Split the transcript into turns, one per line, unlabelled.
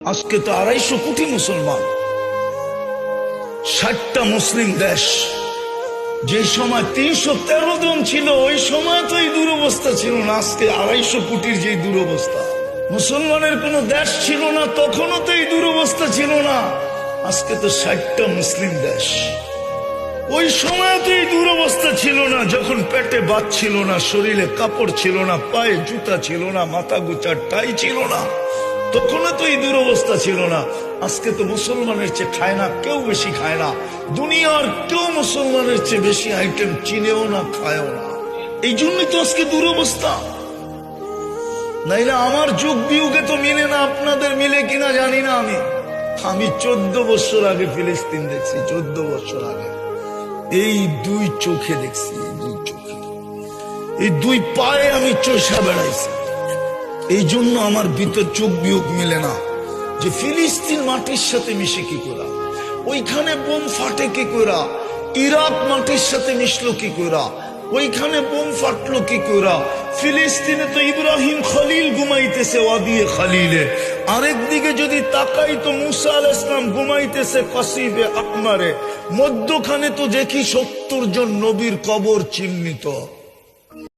আজকে তো 250 কোটি মুসলমান, 60টা মুসলিম দেশ। যে সময় 313 জন ছিল ওই সময় তো এই দুরবস্থা ছিল না। আজকে 250 কোটির যে দুরবস্থা, মুসলমানের কোন দেশ ছিল না তখনও তো এই দুরবস্থা ছিল না। আজকে তো 60টা মুসলিম দেশ। ওই সময় তো এই দুরবস্থা ছিল না, যখন পেটে ভাত ছিল না, শরীরে কাপড় ছিল না, পায়ে জুতা ছিল না, মাথা গোচার টাই ছিল না, তখন তো এই দুরবস্থা ছিল না। আজকে তো মুসলমানের চেয়ে খায় না কেউ, বেশি খায় না। দুনিয়ার কেউ মুসলমানের চেয়ে বেশি আইটেম চিনেও না, খায়ও না। এই জন্যই তো আজকে দুরবস্থা। নাইলে আমার যুগ বিয়োগে তো মিলে না। আপনাদের মিলে কিনা জানি না। আমি 14 বছর আগে ফিলিস্তিন দেখছি, 14 বছর আগে। এই দুই চোখে দেখছি, এই দুই চোখে, এই দুই পায়ে আমি চষা বেড়াইছি। এই জন্য আমার ভিতর চোখ বিয়োগ মিলে না যে ফিলিস্তিন মাটির সাথে মিশে কি করা, ওইখানে বোম ফাটে কি করা, ইরাক মাটির সাথে মিশলো কি করা, ওইখানে বোম ফাটলো কি করা। ফিলিস্তিনে তো ইব্রাহিম খলিল ঘুমাইতেছে ওয়াদিয়ে খলিলে, আরেকদিকে যদি তাকাই তো মুসা আলাইহিস সালাম ঘুমাইতেছে কসিবে আকমারে। মধ্যখানে তো দেখি 70 জন নবীর কবর চিহ্নিত।